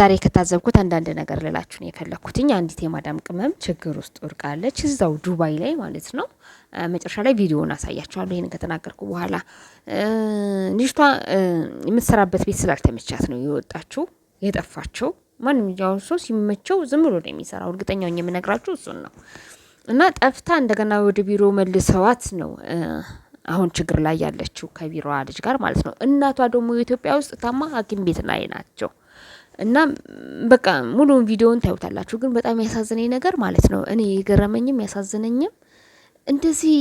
ዛሬ ከታዘብኩት አንዳንድ ነገር ልላችሁ ነው የፈለኩትኝ። አንዲት የማዳም ቅመም ችግር ውስጥ ወድቃለች እዛው ዱባይ ላይ ማለት ነው። መጨረሻ ላይ ቪዲዮውን አሳያችኋለሁ። ይሄን ከተናገርኩ በኋላ ልጅቷ የምትሰራበት ቤት ስላልተመቻት ነው የወጣችው የጠፋችው። ማንም ያው ሰው ሲመቸው ዝም ብሎ ነው የሚሰራው። እርግጠኛ ነኝ የምነግራችሁ እሱን ነው። እና ጠፍታ እንደገና ወደ ቢሮ መልሰዋት ነው አሁን ችግር ላይ ያለችው ከቢሮዋ ልጅ ጋር ማለት ነው። እናቷ ደግሞ ኢትዮጵያ ውስጥ ታማ ሐኪም ቤት ላይ ናቸው። እና በቃ ሙሉውን ቪዲዮውን ታዩታላችሁ። ግን በጣም ያሳዝነኝ ነገር ማለት ነው እኔ የገረመኝም ያሳዝነኝም እንደዚህ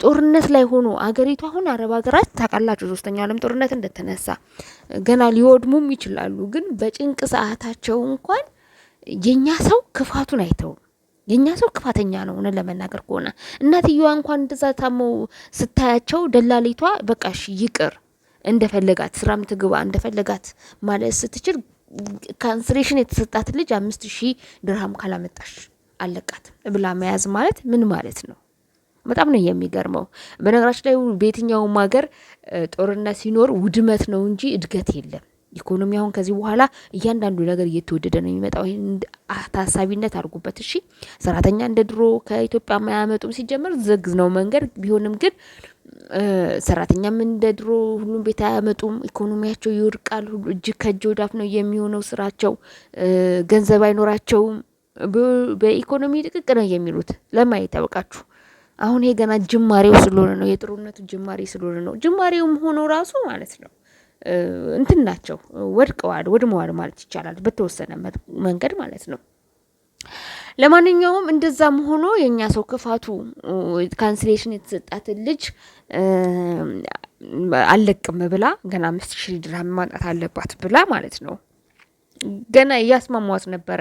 ጦርነት ላይ ሆኖ አገሪቱ አሁን አረብ ሀገራት ታውቃላችሁ ሶስተኛው ዓለም ጦርነት እንደተነሳ ገና ሊወድሙም ይችላሉ። ግን በጭንቅ ሰዓታቸው እንኳን የኛ ሰው ክፋቱን አይተውም። የኛ ሰው ክፋተኛ ነው ነው ለመናገር ከሆነ እናትየዋ እንኳን እንደዛ ታመው ስታያቸው ደላሊቷ በቃሽ ይቅር እንደፈለጋት ስራም ትግባ እንደፈለጋት ማለት ስትችል ካንስሌሽን የተሰጣት ልጅ 5000 ድርሃም ካላመጣሽ አለቃት ብላ መያዝ ማለት ምን ማለት ነው? በጣም ነው የሚገርመው። በነገራችን ላይ በየትኛውም ሀገር ጦርነት ሲኖር ውድመት ነው እንጂ እድገት የለም። ኢኮኖሚያውን ከዚህ በኋላ እያንዳንዱ ነገር እየተወደደ ነው የሚመጣው። ይሄን ታሳቢነት አድርጉበት እሺ። ሰራተኛ እንደ ድሮ ከኢትዮጵያ ማያመጡም ሲጀመር ዝግ ነው መንገድ ቢሆንም ግን ሰራተኛም እንደ ድሮ ሁሉም ቤት አያመጡም። ኢኮኖሚያቸው ይወድቃል። ሁሉ እጅ ከእጅ ወዳፍ ነው የሚሆነው ስራቸው። ገንዘብ አይኖራቸውም። በኢኮኖሚ ድቅቅ ነው የሚሉት። ለማየት ያበቃችሁ። አሁን ይሄ ገና ጅማሬው ስለሆነ ነው የጥሩነቱ ጅማሬ ስለሆነ ነው። ጅማሬውም ሆኖ ራሱ ማለት ነው እንትን ናቸው ወድቀዋል ወድመዋል ማለት ይቻላል በተወሰነ መንገድ ማለት ነው። ለማንኛውም እንደዛም ሆኖ የኛ ሰው ክፋቱ ካንስሌሽን የተሰጣት ልጅ አለቅም ብላ ገና 5000 ድርሃም ማጣት አለባት ብላ ማለት ነው። ገና እያስማሟት ነበረ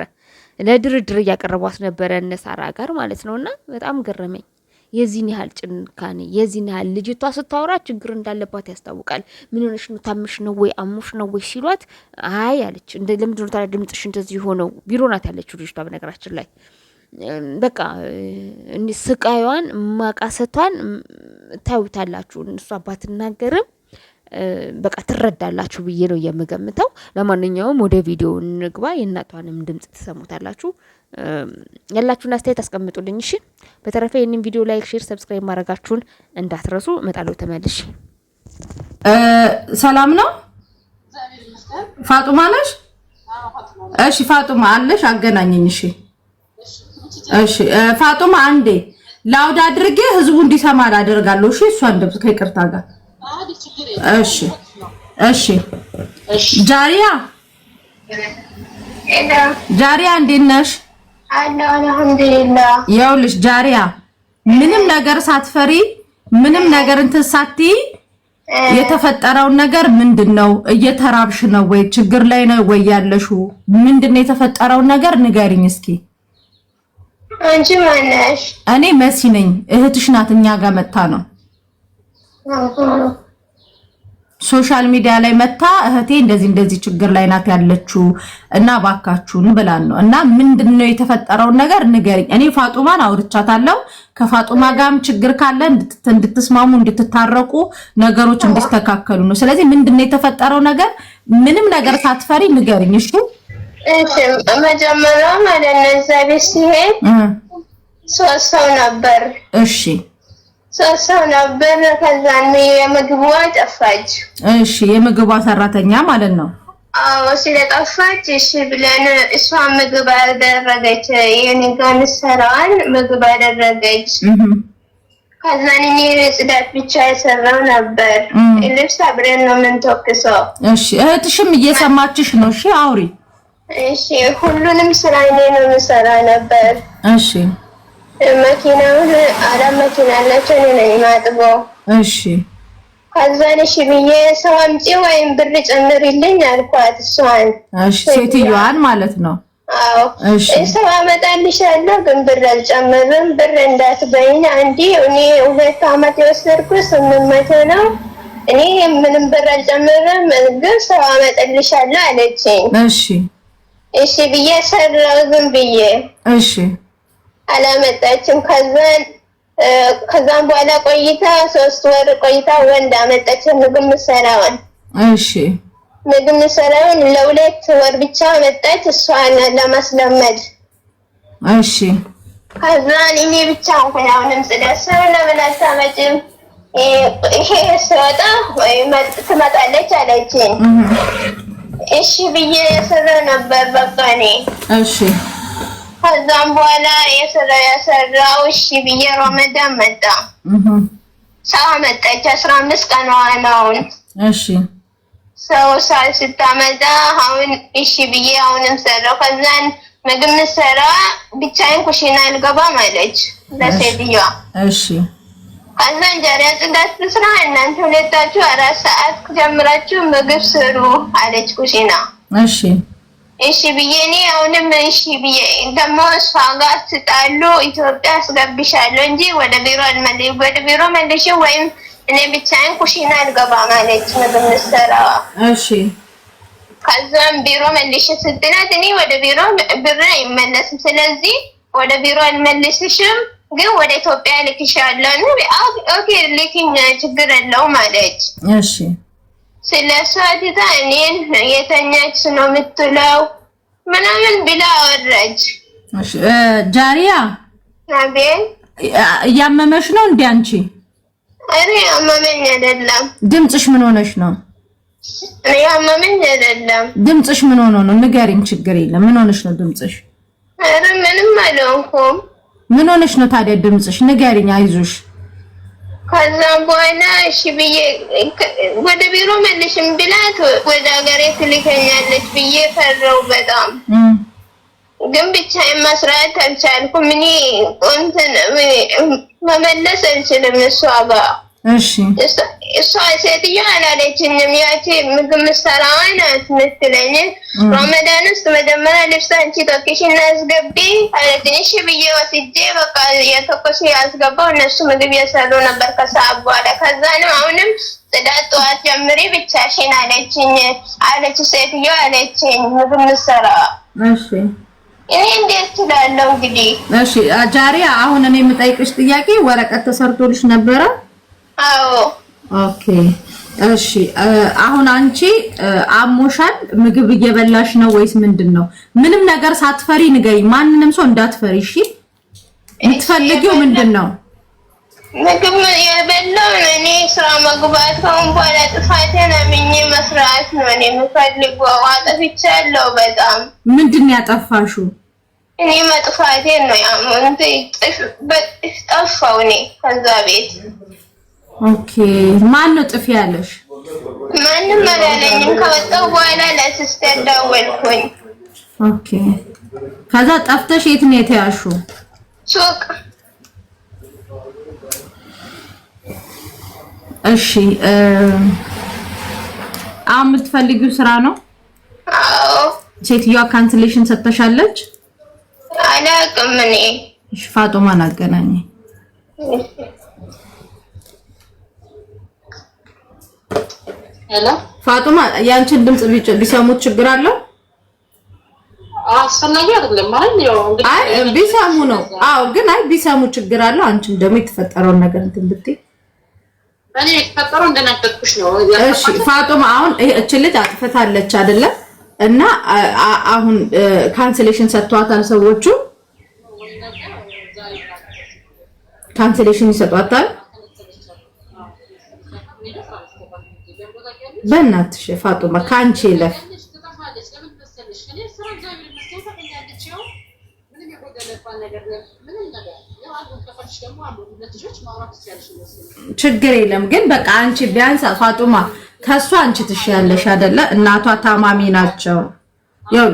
ለድርድር እያቀረቧት ነበረ እነ ሳራ ጋር ማለት ነውና በጣም ገረመኝ። የዚህን ያህል ጭንካኔ የዚህን ያህል ልጅቷ ስታወራ ችግር እንዳለባት ያስታውቃል። ምን ሆነሽ ነው ታምሽ ነው ወይ አሙሽ ነው ወይ ሲሏት አይ አለች። እንደ ለምንድነው ታዲያ ድምጽሽ እንደዚህ ሆነው? ቢሮ ናት ያለችው ልጅቷ በነገራችን ላይ በቃ ስቃዩን ማቃሰቷን ታዩታላችሁ። እሷ ባትናገርም በቃ ትረዳላችሁ ብዬ ነው የምገምተው። ለማንኛውም ወደ ቪዲዮ እንግባ። የእናቷንም ድምጽ ተሰሙታላችሁ። ያላችሁን አስተያየት አስቀምጡልኝ እሺ። በተረፈ ይሄንን ቪዲዮ ላይክ፣ ሼር፣ ሰብስክራይብ ማድረጋችሁን እንዳትረሱ። እመጣለሁ ተመልሼ። ሰላም ነው ፋጡማ ነሽ? እሺ ፋጡማ አለሽ? አገናኘኝ እሺ። እሺ ፋጡማ አንዴ ላውድ አድርጌ ህዝቡ እንዲሰማ አደርጋለሁ እሺ። እሷን ድምጽ ከይቅርታ ጋር እሺ እሺ። ጃሪያ እንዴት ነሽ? አልሐምዱሊላህ። ይኸውልሽ ጃሪያ ምንም ነገር ሳትፈሪ ምንም ነገር እንትን ሳትይ የተፈጠረው ነገር ምንድነው? እየተራብሽ ነው ወይ? ችግር ላይ ነው ወይ ያለሽው? ምንድነው የተፈጠረው ነገር ንገሪኝ እስኪ። አንቺ ማን ነሽ? እኔ መሲ ነኝ። እህትሽ ናት። እኛ ጋር መጣ ነው ሶሻል ሚዲያ ላይ መጣ እህቴ እንደዚህ ችግር ላይ ናት ያለችው እና ባካችሁን ብላን ነው። እና ምንድነው የተፈጠረው ነገር ንገሪኝ። እኔ ፋጡማን አውርቻታለሁ። ከፋጡማ ጋርም ችግር ካለ እንድትስማሙ እንድትታረቁ ነገሮች እንዲስተካከሉ ነው። ስለዚህ ምንድነው የተፈጠረው ነገር ምንም ነገር ሳትፈሪ ንገሪኝ እሺ። እሺ መጀመሪያ ማለት ነው እዛ ቤት ሲሄድ 3 ሰው ነበር። እሺ 3 ሰው ነበር። ከዛን የምግቧ ጠፋች። እሺ የምግቧ ሰራተኛ ማለት ነው። አዎ ስለጠፋች እሺ ብለን እሷ ምግብ አደረገች። የኔጋን ሰራን ምግብ አደረገች። ከዛን እኔ ጽዳት ብቻ የሰራው ነበር። ልብስ አብረን ነው የምንተኩሰው። እሺ እህትሽም እየሰማችሽ ነው? እሺ አውሪ። እሺ ሁሉንም ስራ እኔ ነው የምሰራ ነበር። እሺ መኪናውን አራት መኪና አላቸው እኔ ነኝ የማጥበው። እሺ ከዛን እሺ ብዬ ሰው አምጪ ወይም ብር ጨምሪልኝ አልኳት እሷን። እሺ ሴትዮዋን ማለት ነው። አዎ እሺ ሰው አመጣልሻለሁ ግን ብር አልጨምርም። ብር እንዳትበይኝ አንዴ እኔ 2 አመት የወሰድኩት 800 ነው። እኔ ምንም ብር አልጨምርም ግን ሰው አመጣልሻለሁ አለችኝ። እሺ እሺ ብዬ ሰራው ዝም ብዬ። እሺ አላመጣችም። ከዛም በኋላ ቆይታ 3 ወር ቆይታ ወንድ አመጣች ምግብ ሰራውን። እሺ ምግብ ሰራውን ለ2 ወር ብቻ መጣች እሷን ለማስለመድ። እሺ ከዛን እኔ ብቻ እንኳን አሁንም ጽዳት ሰው ለምን አታመጭም ይሄ ሰውጣ ወይ ትመጣለች አለችኝ። እሺ ብዬ የሰራ ነበር በቃ እኔ። እሺ ከዛም በኋላ የሰራው እሺ ብዬ ረመዳን መጣ። ሰው መጣች 15 ቀን ነው። እሺ ሰው ስታመጣ አሁን እሺ ብዬ አሁንም ሰራው። ከዛን ምግብ ሰራ ብቻዬን ኩሽና አልገባም አለች ለሴትዮዋ። እሺ ከዛን ጃሪያ ጽዳት ስራ እናንተ ሁለታችሁ 4 ሰዓት ጀምራችሁ ምግብ ስሩ አለች ኩሽና። እሺ እሺ ብዬ እኔ አሁንም እሺ ብዬ ደግሞ እሷ ጋር ትጣሉ ኢትዮጵያ አስገብሻለሁ እንጂ ወደ ቢሮ መልሼ ወይም እኔ ብቻዬን ኩሽና አልገባም አለች ምግብ ሰራ። እሺ ከዛም ቢሮ መልሼ ስትላት እኔ ወደ ቢሮ ብር አይመለስም፣ ስለዚህ ወደ ቢሮ አልመልስሽም ግን ወደ ኢትዮጵያ ልክሻለሁ። ኦኬ ልክኝ ችግር የለውም አለች። እሺ ስለሷ ትታ እኔን የተኛች ነው የምትለው ምናምን ብላ አወራች። እሺ ጃሪያ አቤት እያመመሽ ነው እንዴ አንቺ? አሬ አመመኝ አይደለም። ድምጽሽ ምን ሆነሽ ነው? እኔ አመመኝ አይደለም። ድምጽሽ ምን ሆኖ ነው? ንገሪኝ። ችግር የለም። ምን ሆነሽ ነው ድምጽሽ? አረ ምንም አልሆንኩም። ምን ሆነሽ ነው ታዲያ ድምጽሽ? ንገሪኝ። አይዞሽ። ከዛም በኋላ እሺ ብዬ ወደ ቢሮ መልሽም ብላት ወደ ሀገሬ ትልከኛለች ብዬ ፈራው በጣም። ግን ብቻዬን መስራት አልቻልኩም። እኔ መመለስ አልችልም እሷ ጋር። እሺ እሷ ሴትዮዋ አላለችኝም። ያቺ ምግብ ምሰራዋ ናት የምትለኝ። ረመዳን ውስጥ መጀመሪያ ልብስ አንቺ ተኩሽና አስገቢ አለችኝ። እሺ ብዬ ወስጄ በቃ የተኮሱ ያስገባው እነሱ ምግብ እየሰሩ ነበር ከሰዓት በኋላ። ከዛንም አሁንም ጽዳት ጠዋት ጀምሪ ብቻሽን አለች ሴትዮዋ አለችኝ ምግብ ምሰራዋ። እሺ እኔ እንዴት እችላለሁ እንግዲህ? እሺ ጃሪያ አሁን እኔ የምጠይቅሽ ጥያቄ ወረቀት ተሰርቶልሽ ነበረ? አዎ። ኦኬ እሺ አሁን አንቺ አሞሻል? ምግብ እየበላሽ ነው ወይስ ምንድነው? ምንም ነገር ሳትፈሪ ንገሪኝ። ማንንም ሰው እንዳትፈሪ እሺ? የምትፈልጊው ምንድነው? ምግብ የበላው እኔ ስራ መግባት ከሆነ በኋላ ጥፋቴን አምኜ መስራት ነው እኔ የምፈልገው። አጥፍቻለሁ በጣም። ምንድን ያጠፋሽው? እኔ መጥፋቴን ነው ያመንኩት። ጠፋው እኔ ከዛ ቤት። ኦኬ ማን ነው ጥፊ ያለሽ? ማንም አላለኝም። ከወጣሁ በኋላ ለሲስተር ደወልኩኝ። ኦኬ ከዛ ጠፍተሽ የት ነው የተያዝሽው? ሱቅ። እሺ አሁን የምትፈልጊው ስራ ነው? አዎ። ሴትዮዋ ካንስሌሽን ሰጥተሻለች? አላውቅም እኔ። እሺ ፋጡማን አገናኝ። ሄሎ ፋጡማ ያንቺን ድምጽ ቢሰሙት ችግር አለው? አስፈላጊ አይደለም ማለት ነው እንግዲህ። አይ ቢሰሙ ነው። አዎ ግን አይ ቢሰሙ ችግር አለው? አንቺም ደግሞ የተፈጠረውን ነገር እንትን ብትይ። እኔ የተፈጠረው እንደነገርኩሽ ነው። እሺ ፋጡማ አሁን እቺ ልጅ አጥፍታለች አይደለ? እና አሁን ካንስሌሽን ሰጥቷታል ሰዎቹ። ካንስሌሽን ይሰጧታል። በእናትሽ ፋጡማ ካንቺ ለፍ ችግር የለም። ግን በቃ አንቺ ቢያንስ ፋጡማ ከሷ አንቺ ትሻለሽ አይደለ? እናቷ ታማሚ ናቸው። ያው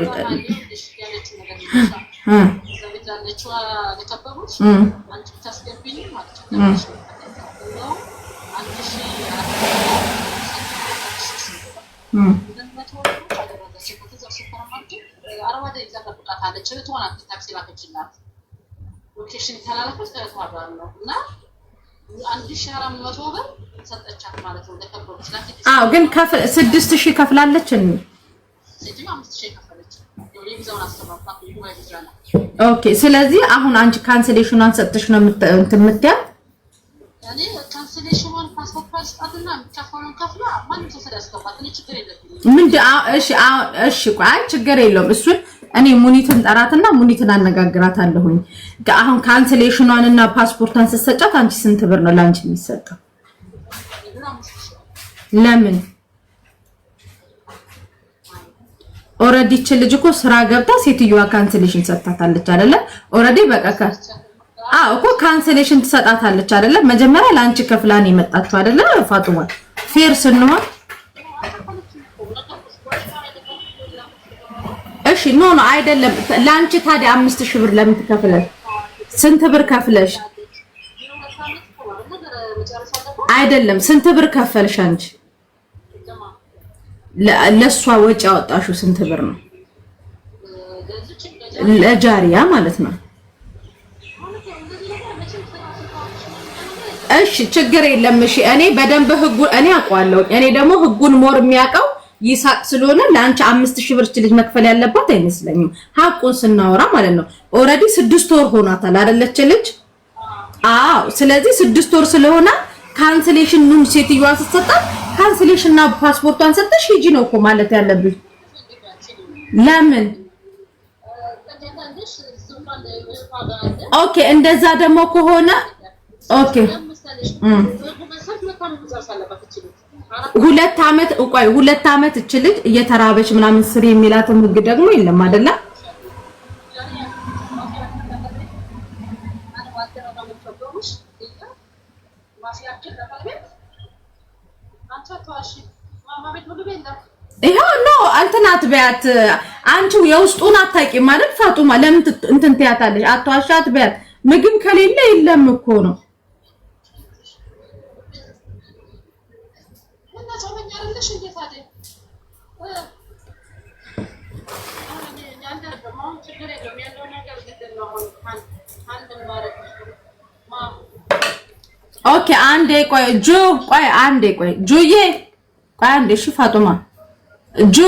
ሎኬሽን ተላልፈሽ ተዋራው ነው እና 1400 ብር ሰጠቻት ማለት ነው ለከበሩት ላይ። አዎ ግን 6000 ከፍላለች እንዴ? 5000 ከፈለች። የቪዛውን አስተባባሪ ይወይ ቪዛና። ኦኬ ስለዚህ አሁን አንቺ ካንስሌሽኑን ሰጥተሽ ነው የምትያት? እኔ ካንስሌሽኑን እሺ ቆይ ችግር የለውም እሱን እኔ ሙኒትን ጠራትና ሙኒትን አነጋግራታለሁኝ አሁን ካንሰሌሽኗን እና ፓስፖርቷን ስትሰጫት አንቺ ስንት ብር ነው ላንቺ የሚሰጠው ለምን ኦሬዲ ልጅ እኮ ስራ ገብታ ሴትዮዋ ካንሰሌሽን ሰጣታለች አይደለ ኦሬዲ በቃ እኮ ካንሰሌሽን ትሰጣታለች አይደለ መጀመሪያ ላንቺ ከፍላን የመጣችው አይደለ ፋጡማ ፌር ስንሆን እሺ ኖ አይደለም ላንቺ ታዲያ 5000 ብር ለምን ትከፍለሽ ስንት ብር ከፍለሽ አይደለም ስንት ብር ከፈልሽ አንቺ ለሷ ወጪ አወጣሽው ስንት ብር ነው ለጃሪያ ማለት ነው እሺ ችግር የለም እሺ እኔ በደንብ ህጉ እኔ አውቀዋለሁ እኔ ደግሞ ህጉን ሞር የሚያውቀው ይሳቅ ስለሆነ ላንቺ 5000 ብር ልጅ መክፈል ያለባት አይመስለኝም ሐቁን ስናወራ ማለት ነው ኦሬዲ 6 ወር ሆኗታል አይደለች ልጅ ስለዚህ 6 ወር ስለሆነ ካንሰሌሽን ኑን ሴትዮዋ ስትሰጣት ካንሰሌሽን እና ፓስፖርቷን ሰጥተሽ ሂጂ ነው እኮ ማለት ያለብሽ ለምን ኦኬ እንደዛ ደግሞ ከሆነ ኦኬ 2 አመት ቆይ 2 አመት እቺ ልጅ እየተራበች ምናምን ስሪ የሚላትም ህግ ደግሞ የለም አይደለ ይሄ ነው አንተናት ቢያት አንቺ የውስጡን አታቂ ማለት ፋጡማ ለምን እንትን ትያታለሽ አትዋሻት ቢያት ምግብ ከሌለ የለም እኮ ነው ኦኬ አንዴ ቆይ ቆይ አንዴ ቆይ ጁዬ ቆይ አንዴ እሺ ፋጡማ ጁ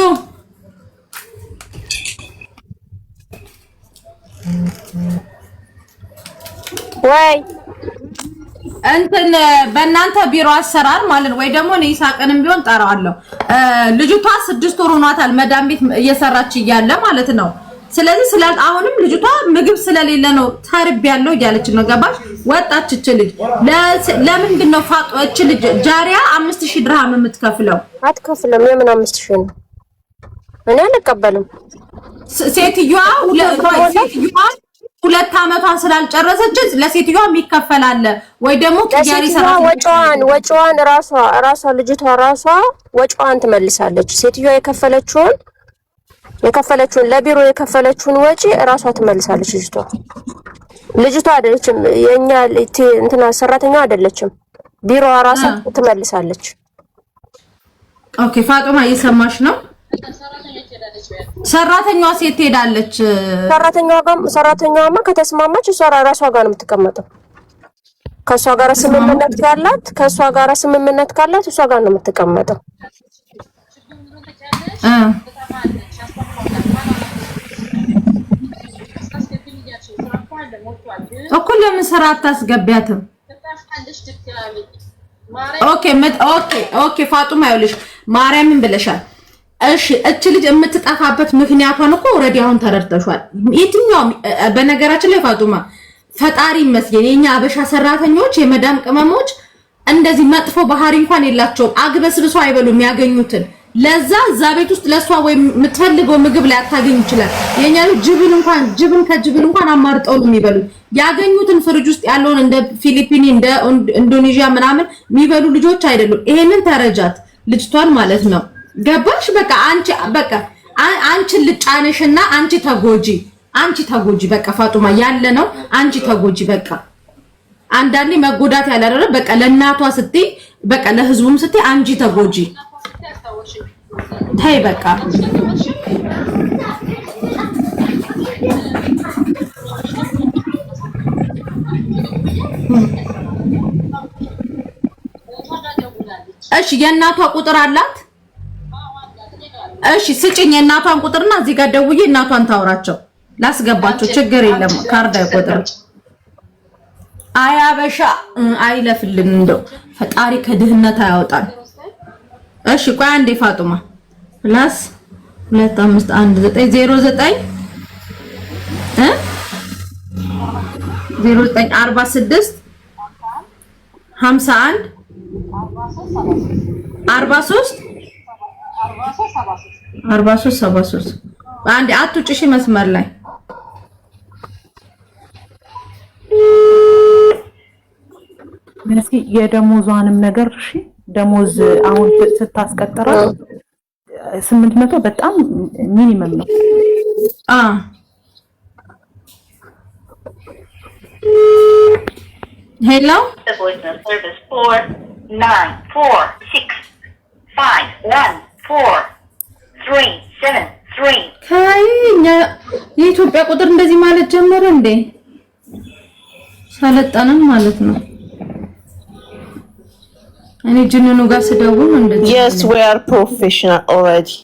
ወይ እንትን በእናንተ ቢሮ አሰራር ማለት ወይ ደግሞ ነው ይሳቀንም ቢሆን ጠራዋለሁ ልጅቷ 6 ወር ሆኗታል መዳም ቤት እየሰራች እያለ ማለት ነው ስለዚህ ስላል አሁንም ልጅቷ ምግብ ስለሌለ ነው ታርብ ያለው እያለች ነው ገባሽ ወጣች እቺ ልጅ ለምንድን ነው ፋጦች ልጅ ጃሪያ 5000 ድርሃም የምትከፍለው አትከፍልም የምን 5000 ነው እኔ አልቀበልም ሴትዮዋ 2 አመቷን ስላልጨረሰች ለሴትዮዋ የሚከፈላል ወይ ደግሞ ጃሪ ሰራተኛ ወጪዋን ራሷ ልጅቷ ራሷ ወጪዋን ትመልሳለች ሴትዮዋ የከፈለችውን ለቢሮ የከፈለችውን ወጪ ራሷ ትመልሳለች ልጅቷ አይደለችም የኛ እንትና ሰራተኛዋ አይደለችም ቢሮ ራሷ ትመልሳለች ኦኬ ፋጡማ እየሰማሽ ነው ሰራተኛዋ ሴት ሄዳለች ሰራተኛዋማ ከተስማማች እሷ ራሷ ጋር ነው የምትቀመጠው ከሷ ጋር ስምምነት ካላት እሷ ጋር ነው የምትቀመጠው እኮ ለምን ስራ አታስገቢያትም ኦኬ ፋጡማ ይኸውልሽ ማርያምን ብለሻል እሺ እቺ ልጅ የምትጠፋበት ምክንያቷን እኮ ኦሬዲ አሁን ተረድተሻል የትኛው በነገራችን ላይ ፋጡማ ፈጣሪ ይመስገን የኛ አበሻ ሰራተኞች የመዳም ቅመሞች እንደዚህ መጥፎ ባህሪ እንኳን የላቸውም አግበስብሶ አይበሉም ያገኙትን ለዛ እዛ ቤት ውስጥ ለሷ ወይ የምትፈልገው ምግብ ላይ አታገኝ ይችላል የኛ ልጅ ጅብን ከጅብን እንኳን አማርጠው ነው የሚበሉት ያገኙትን ፍሪጅ ውስጥ ያለውን እንደ ፊሊፒኒ እንደ ኢንዶኔዥያ ምናምን የሚበሉ ልጆች አይደሉም ይሄንን ተረጃት ልጅቷን ማለት ነው ገባሽ በቃ አንቺ ልጫነሽና አንቺ ተጎጂ በቃ ፋጡማ ያለ ነው አንቺ ተጎጂ በቃ አንዳንዴ መጎዳት ያላደረ በቃ ለእናቷ ስትይ በቃ ለህዝቡም ስትይ አንቺ ተጎጂ ታይ በቃ እሺ የእናቷ ቁጥር አላት እሺ ስጭኝ የእናቷን ቁጥርና እዚህ ጋር ደውዬ እናቷን ታውራቸው ላስገባቸው ችግር የለም ካርድ አይቆጥርም አያበሻ አይለፍልን እንደው ፈጣሪ ከድህነት አያወጣን። እሺ ቆይ አንዴ ፋጡማ ፕላስ 251909 0946 51 43 አንዴ አትውጪ መስመር ላይ እስኪ የደሞዟንም ነገር እሺ ደሞዝ አሁን ስታስቀጥራ 800 በጣም ሚኒመም ነው። ሄሎ service 494651437 ከኛ የኢትዮጵያ ቁጥር እንደዚህ ማለት ጀመረ እንዴ? ሰለጠነን ማለት ነው። እኔ ጅንኑ ጋር ስደውል እንደዚህ Yes, we are professional already.